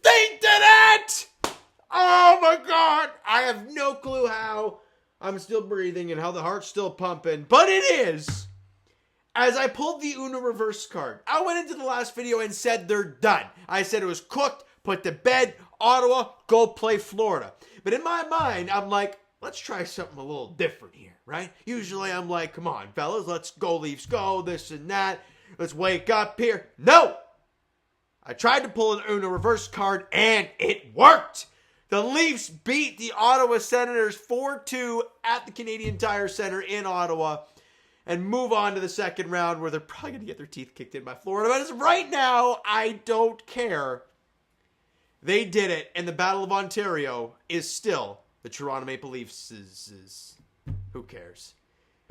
They did it! Oh my God. I have no clue how I'm still breathing and how the heart's still pumping, but it is. As I pulled the Uno reverse card, I went into the last video and said they're done. I said it was cooked, put to bed, Ottawa, go play Florida. But in my mind, I'm like, let's try something a little different here, right? Usually I'm like, come on, fellas, let's go Leafs go, this and that. Let's wake up here. No! I tried to pull an Uno reverse card and it worked. The Leafs beat the Ottawa Senators 4-2 at the Canadian Tire Center in Ottawa and move on to the second round where they're probably going to get their teeth kicked in by Florida. But as of right now, I don't care. They did it, and the Battle of Ontario is still the Toronto Maple Leafs. Who cares?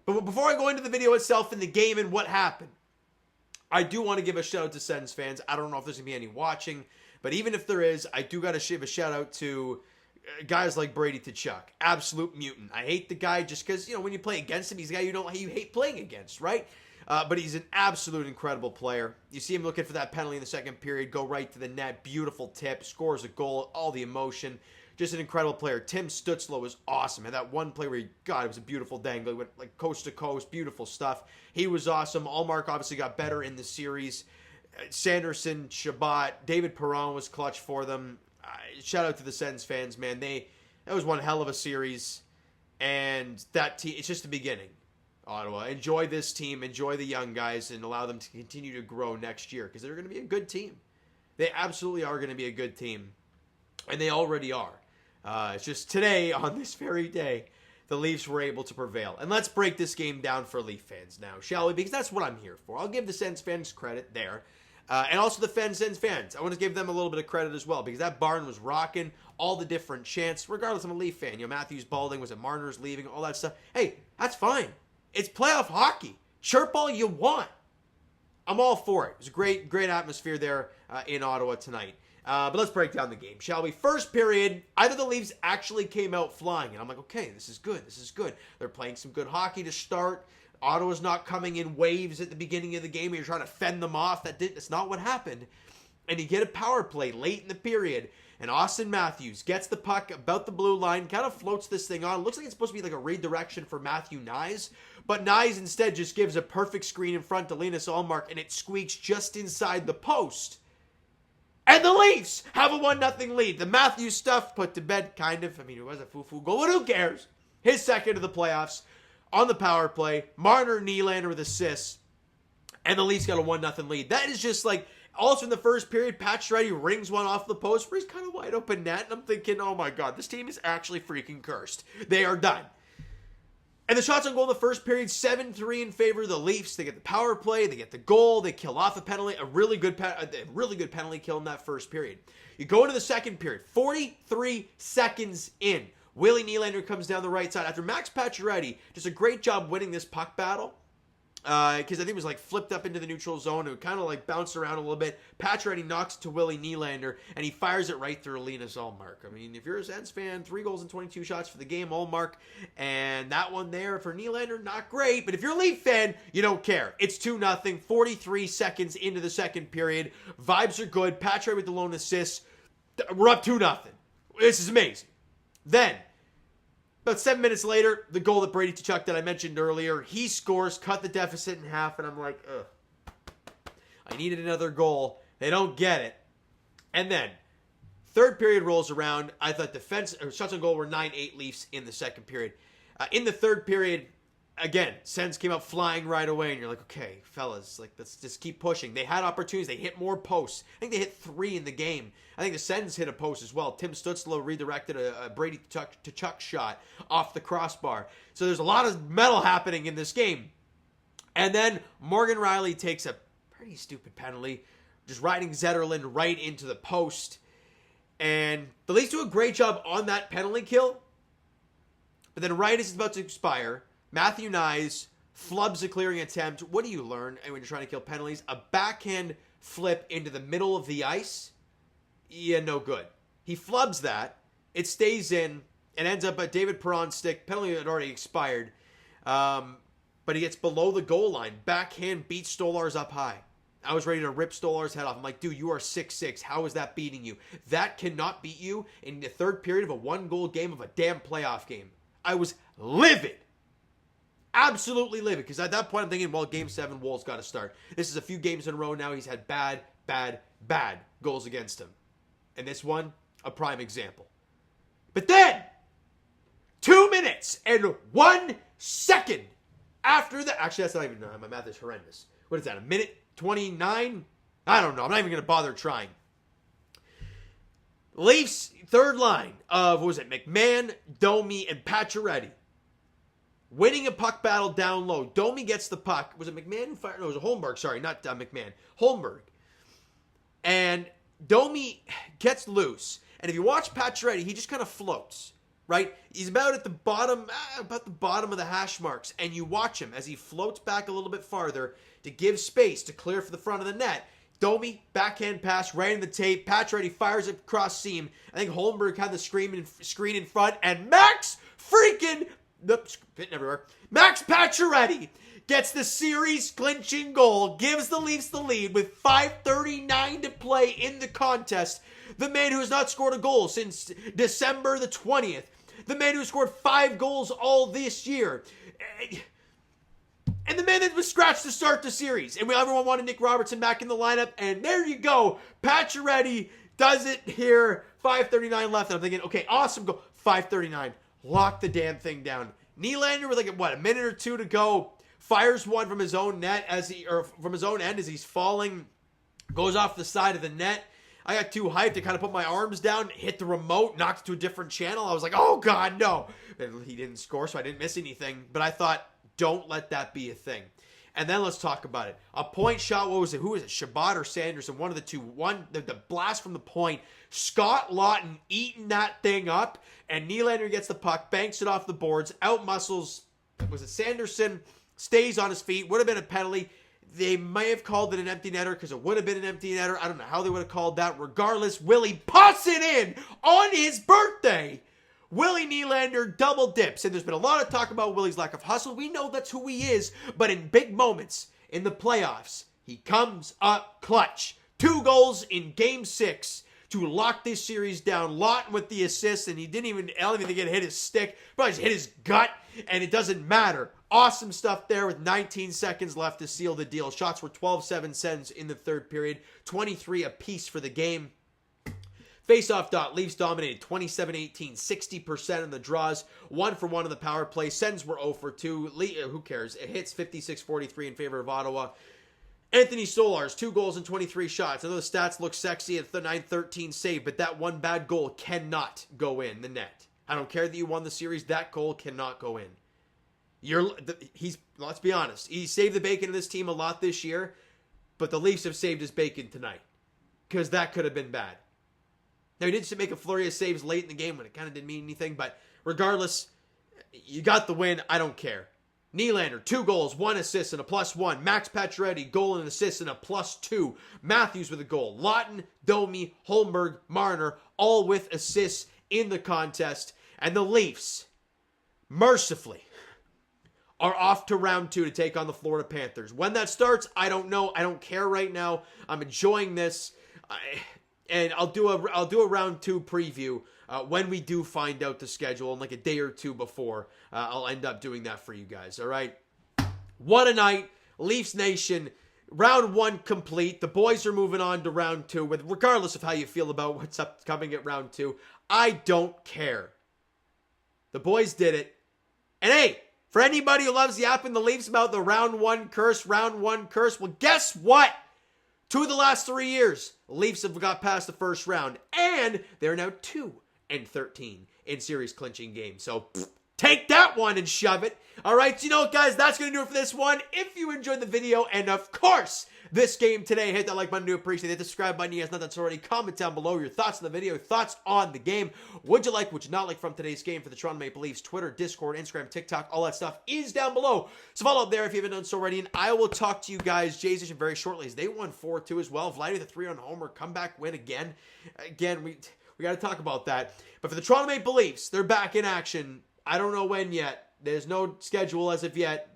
But before I go into the video itself and the game and what happened, I do want to give a shout out to Sens fans. I don't know if there's going to be any watching, but even if there is, I do got to give a shout out to guys like Brady Tkachuk. Absolute mutant. I hate the guy just because, when you play against him, he's a guy you hate playing against, right? But he's an absolute incredible player. You see him looking for that penalty in the second period, go right to the net, beautiful tip, scores a goal, all the emotion. Just an incredible player. Tim Stützle was awesome. And that one play where it was a beautiful dangle. He went like coast to coast, beautiful stuff. He was awesome. Allmark obviously got better in the series. Sanderson, Shabbat, David Perron was clutch for them. Shout out to the Sens fans, man. That was one hell of a series. And that team, it's just the beginning. Ottawa, enjoy this team, enjoy the young guys, and allow them to continue to grow next year because they're going to be a good team. They absolutely are going to be a good team. And they already are. It's just today, on this very day, the Leafs were able to prevail. And let's break this game down for Leaf fans now, shall we? Because that's what I'm here for. I'll give the Sens fans credit there. And also the Sens fans. I want to give them a little bit of credit as well because that barn was rocking. All the different chants, regardless of a Leaf fan. Matthews balding, was it Marner's leaving, all that stuff. Hey, that's fine. It's playoff hockey. Chirp all you want. I'm all for it. It was a great, great atmosphere there in Ottawa tonight. But let's break down the game, shall we? First period, either the Leafs actually came out flying. And I'm like, okay, this is good. This is good. They're playing some good hockey to start. Ottawa's not coming in waves at the beginning of the game. You're trying to fend them off. That's not what happened. And you get a power play late in the period. And Austin Matthews gets the puck about the blue line, kind of floats this thing on. Looks like it's supposed to be like a redirection for Matthew Nyes. But Nyes instead just gives a perfect screen in front to Linus Ullmark. And it squeaks just inside the post. And the Leafs have a 1-0 lead. The Matthews stuff put to bed, kind of. I mean, it was a foo-foo goal, but who cares? His second of the playoffs on the power play. Marner and Nylander with assists. And the Leafs got a 1-0 lead. That is just like, also in the first period, Pacioretty rings one off the post where he's kind of wide open net. And I'm thinking, oh my God, this team is actually freaking cursed. They are done. And the shots on goal in the first period, 7-3 in favor of the Leafs. They get the power play, they get the goal, they kill off a penalty, a really good penalty kill in that first period. You go into the second period, 43 seconds in. Willie Nylander comes down the right side after Max Pacioretty does a great job winning this puck battle. Because I think it was like flipped up into the neutral zone. It kind of like bounced around a little bit. Pacioretty knocks it to Willie Nylander, and he fires it right through Linus Ullmark. I mean, if you're a Sens fan, 3 goals and 22 shots for the game, Ullmark. And that one there for Nylander, not great. But if you're a Leaf fan, you don't care. It's 2-0, 43 seconds into the second period. Vibes are good. Pacioretty with the lone assist. We're up 2-0. This is amazing. Then, about 7 minutes later, the goal that Brady Tkachuk that I mentioned earlier, he scores, cut the deficit in half, and I'm like, ugh. I needed another goal. They don't get it. And then, third period rolls around. I thought shots on goal were 9-8 Leafs in the second period. In the third period, again, Sens came out flying right away, and you're like, okay, fellas, let's just keep pushing. They had opportunities. They hit more posts. I think they hit 3 in the game. I think the Sens hit a post as well. Tim Stützle redirected a Brady Tkachuk shot off the crossbar. So there's a lot of metal happening in this game. And then Morgan Rielly takes a pretty stupid penalty, just riding Zetterlund right into the post. And the Leafs do a great job on that penalty kill. But then right as it's about to expire, Matthew Nyes flubs a clearing attempt. What do you learn when you're trying to kill penalties? A backhand flip into the middle of the ice? Yeah, no good. He flubs that. It stays in and ends up at David Perron's stick. Penalty had already expired. But he gets below the goal line. Backhand beats Stolarz up high. I was ready to rip Stolar's head off. I'm like, dude, you are 6'6". How is that beating you? That cannot beat you in the third period of a 1-goal game of a damn playoff game. I was livid. Absolutely livid. Because at that point, I'm thinking, well, Game 7, Wolves got to start. This is a few games in a row now. He's had bad goals against him. And this one, a prime example. But then, 2 minutes and 1 second after that. Actually, that's not even, my math is horrendous. What is that, a minute 29? I don't know. I'm not even going to bother trying. Leafs, third line of, what was it, McMahon, Domi, and Pacioretty. Winning a puck battle down low. Domi gets the puck. Was it McMahon? No, it was Holmberg. Sorry, not McMahon. Holmberg. And Domi gets loose. And if you watch Pacioretty, he just kind of floats. Right? He's about the bottom of the hash marks. And you watch him as he floats back a little bit farther to give space to clear for the front of the net. Domi, backhand pass, right in the tape. Pacioretty fires it across seam. I think Holmberg had the screen in front. And Max Pacioretty gets the series clinching goal, gives the Leafs the lead with 5:39 to play in the contest. The man who has not scored a goal since December the 20th. The man who scored 5 goals all this year. And the man that was scratched to start the series. And everyone wanted Nick Robertson back in the lineup. And there you go. Pacioretty does it here. 5:39 left. And I'm thinking, okay, awesome goal. 5:39. Lock the damn thing down. Nylander with a minute or two to go. Fires one from his own net from his own end as he's falling. Goes off the side of the net. I got too hyped to kind of put my arms down, hit the remote, knocked it to a different channel. I was like, oh God, no. And he didn't score, so I didn't miss anything. But I thought, don't let that be a thing. And then let's talk about it. A point shot, what was it? Who was it? Shabbat or Sanderson? One of the two. The blast from the point. Scott Lawton eating that thing up. And Nylander gets the puck, banks it off the boards, outmuscles, was it Sanderson? Stays on his feet. Would have been a penalty. They may have called it an empty netter because it would have been an empty netter. I don't know how they would have called that. Regardless, Willie puts it in on his birthday. Willie Nylander double dips. And there's been a lot of talk about Willie's lack of hustle. We know that's who he is. But in big moments, in the playoffs, he comes up clutch. 2 goals in Game 6 to lock this series down. Lawton with the assist, and I don't even think it hit his stick. Probably just hit his gut, and it doesn't matter. Awesome stuff there with 19 seconds left to seal the deal. Shots were 12-7 Sens in the third period. 23 apiece for the game. Face-off dot, Leafs dominated 27-18, 60% in the draws, 1 for 1 in the power play. Sens were 0 for 2. Who cares? It hits 56-43 in favor of Ottawa. Anthony Stolarz, 2 goals and 23 shots. I know the stats look sexy at the 9-13 save, but that one bad goal cannot go in the net. I don't care that you won the series. That goal cannot go in. Let's be honest. He saved the bacon of this team a lot this year, but the Leafs have saved his bacon tonight because that could have been bad. Now, he did make a flurry of saves late in the game when it kind of didn't mean anything, but regardless, you got the win. I don't care. Nylander, 2 goals, 1 assist, and a +1. Max Pacioretty, goal and assist, and a +2. Matthews with a goal. Lawton, Domi, Holmberg, Marner, all with assists in the contest. And the Leafs, mercifully, are off to round 2 to take on the Florida Panthers. When that starts, I don't know. I don't care right now. I'm enjoying this. And I'll do a round 2 preview when we do find out the schedule, in like a day or two before. I'll end up doing that for you guys, all right? What a night. Leafs Nation, round 1 complete. The boys are moving on to round 2, regardless of how you feel about what's upcoming at round 2. I don't care. The boys did it. And hey, for anybody who loves yapping the Leafs about the round 1 curse, well, guess what? 2 of the last 3 years, Leafs have got past the first round, and they're now 2-13 in series clinching games. So take that one and shove it. All right, so you know what, guys? That's going to do it for this one. If you enjoyed the video, and of course, this game today, hit that like button to appreciate it. Hit the subscribe button if you guys not done so already. Comment down below your thoughts on the video, thoughts on the game. Would you like, would you not like from today's game for the Toronto Maple Leafs? Twitter, Discord, Instagram, TikTok, all that stuff is down below. So follow up there if you haven't done so already. And I will talk to you guys, Jays Nation, very shortly as they won 4-2 as well. Vladdy the 3-run homer, comeback win again. Again, we got to talk about that. But for the Toronto Maple Leafs, they're back in action. I don't know when yet. There's no schedule as of yet.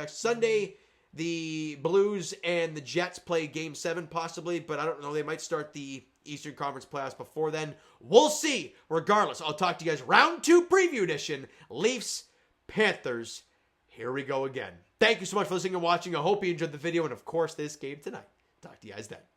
Sunday the Blues and the Jets play Game 7 possibly, but I don't know. They might start the Eastern Conference playoffs before then. We'll see. Regardless, I'll talk to you guys. Round 2 preview edition. Leafs, Panthers. Here we go again. Thank you so much for listening and watching. I hope you enjoyed the video and, of course, this game tonight. Talk to you guys then.